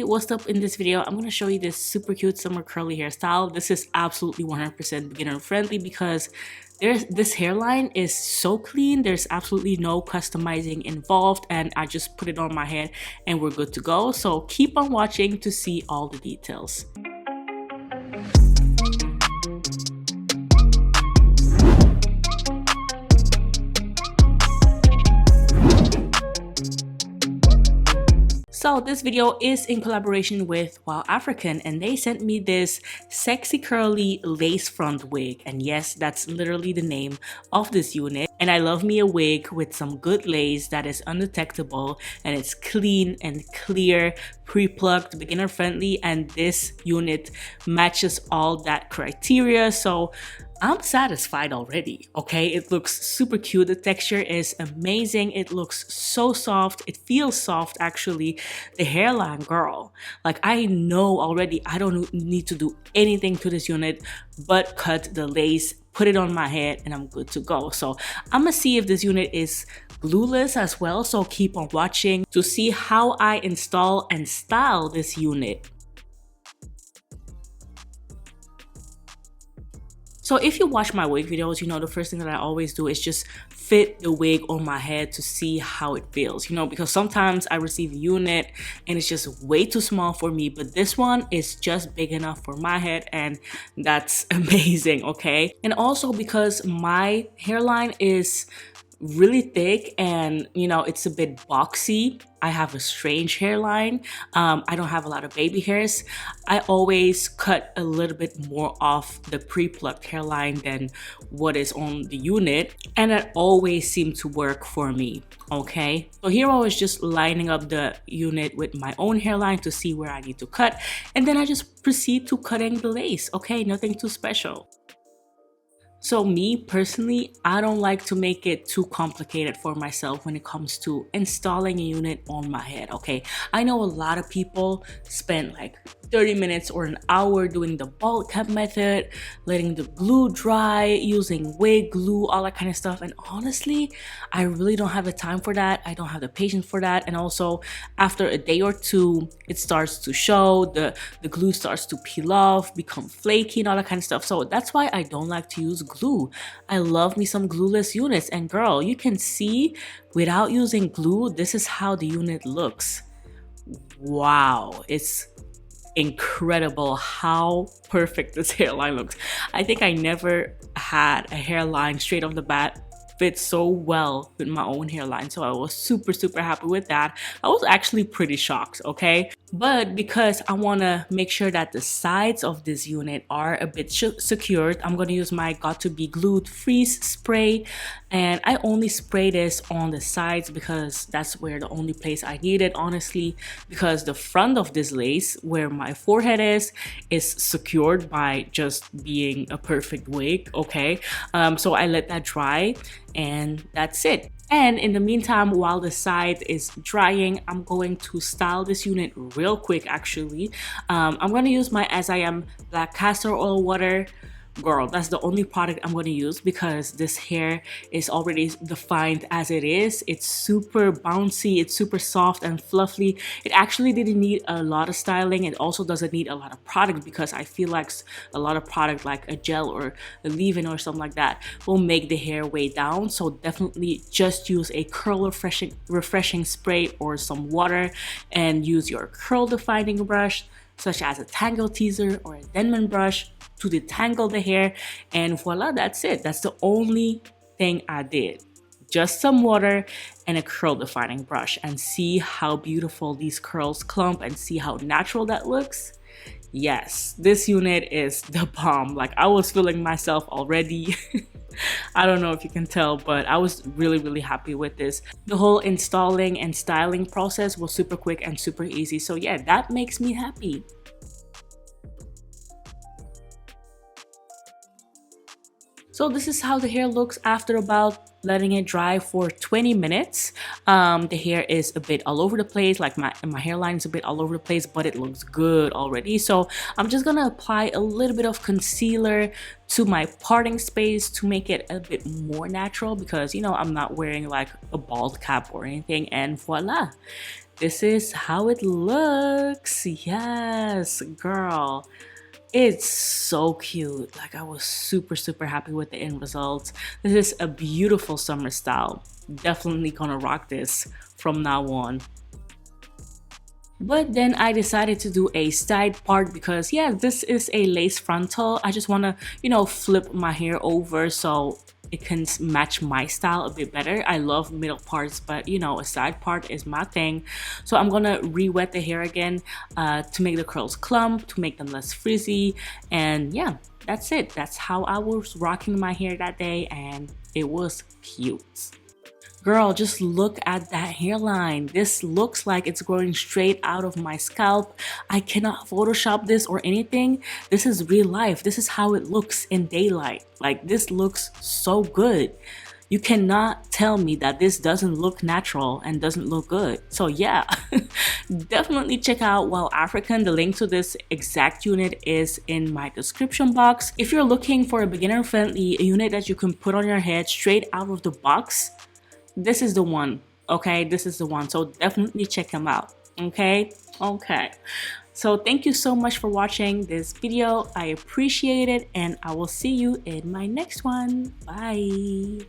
what's up? In this video I'm going to show you this super cute summer curly hairstyle. This is absolutely 100% beginner friendly because this hairline is so clean. There's absolutely no customizing involved, and I just put it on my head and we're good to go. So keep on watching to see all the details. So this video is in collaboration with Wild African, and they sent me this sexy curly lace front wig, and yes, that's literally the name of this unit. And I love me a wig with some good lace that is undetectable and it's clean and clear, pre-plucked, beginner friendly, and this unit matches all that criteria. So I'm satisfied already, okay? It looks super cute. The texture is amazing. It looks so soft. It feels soft, actually. The hairline, girl. Like, I know already I don't need to do anything to this unit but cut the lace, put it on my head, and I'm good to go. So I'm gonna see if this unit is glueless as well. So keep on watching to see how I install and style this unit. So if you watch my wig videos, you know the first thing that I always do is just fit the wig on my head to see how it feels, you know, because sometimes I receive a unit and it's just way too small for me, but this one is just big enough for my head, and that's amazing, okay? And also because my hairline is really thick and, you know, it's a bit boxy. I have a strange hairline. I don't have a lot of baby hairs. I always cut a little bit more off the pre-plucked hairline than what is on the unit, and that always seemed to work for me, okay? So here I was just lining up the unit with my own hairline to see where I need to cut, and then I just proceed to cutting the lace, okay? Nothing too special. So me personally, I don't like to make it too complicated for myself when it comes to installing a unit on my head, okay? I know a lot of people spend like 30 minutes or an hour doing the bald cap method, letting the glue dry, using wig glue, all that kind of stuff. And honestly, I really don't have the time for that. I don't have the patience for that. And also after a day or two, it starts to show, the glue starts to peel off, become flaky and all that kind of stuff. So that's why I don't like to use glue. I love me some glueless units, and girl, you can see without using glue, this is how the unit looks. Wow, it's incredible how perfect this hairline looks. I think I never had a hairline straight off the bat fit so well with my own hairline, so I was super happy with that. I was actually pretty shocked, okay? But because I want to make sure that the sides of this unit are a bit secured, I'm going to use my Got2b Glued Freeze Spray, and I only spray this on the sides because that's where the only place I need it, honestly, because the front of this lace, where my forehead is secured by just being a perfect wig, okay? So I let that dry, and that's it. And in the meantime, while the side is drying, I'm going to style this unit real quick, actually. I'm going to use my 𝐖𝐤𝐼 Black Castor Oil Water. Girl, that's the only product I'm going to use because this hair is already defined as it is. It's super bouncy, it's super soft and fluffy. It actually didn't need a lot of styling. It also doesn't need a lot of product because I feel like a lot of product like a gel or a leave-in or something like that will make the hair way down. So definitely just use a curl refreshing spray or some water, and use your curl defining brush such as a tangle teaser or a Denman brush to detangle the hair, and voila, that's it. That's the only thing I did. Just some water and a curl defining brush, and see how beautiful these curls clump and see how natural that looks. Yes, this unit is the bomb. Like, I was feeling myself already. I don't know if you can tell, but I was really happy with this. The whole installing and styling process was super quick and super easy. So yeah, that makes me happy. So this is how the hair looks after about letting it dry for 20 minutes. The hair is a bit all over the place, like my hairline is a bit all over the place, but it looks good already. So I'm just gonna apply a little bit of concealer to my parting space to make it a bit more natural, because, you know, I'm not wearing like a bald cap or anything, and voila. this is how it looks. Yes, girl. It's so cute. Like, I was super happy with the end results. This is a beautiful summer style. Definitely gonna rock this from now on. But then I decided to do a side part because yeah, this is a lace frontal. I just want to, you know, flip my hair over so it can match my style a bit better. I love middle parts, but you know, a side part is my thing. So I'm gonna re-wet the hair again to make the curls clump, to make them less frizzy. And yeah, that's it. That's how I was rocking my hair that day, and it was cute. Girl, just look at that hairline. This looks like it's growing straight out of my scalp. I cannot Photoshop this or anything. This is real life. This is how it looks in daylight. Like, this looks so good. You cannot tell me that this doesn't look natural and doesn't look good. So yeah, definitely check out Well African. The link to this exact unit is in my description box. If you're looking for a beginner-friendly unit that you can put on your head straight out of the box, this is the one. Okay, this is the one. So definitely check them out. Okay. So thank you so much for watching this video. I appreciate it, and I will see you in my next one. Bye.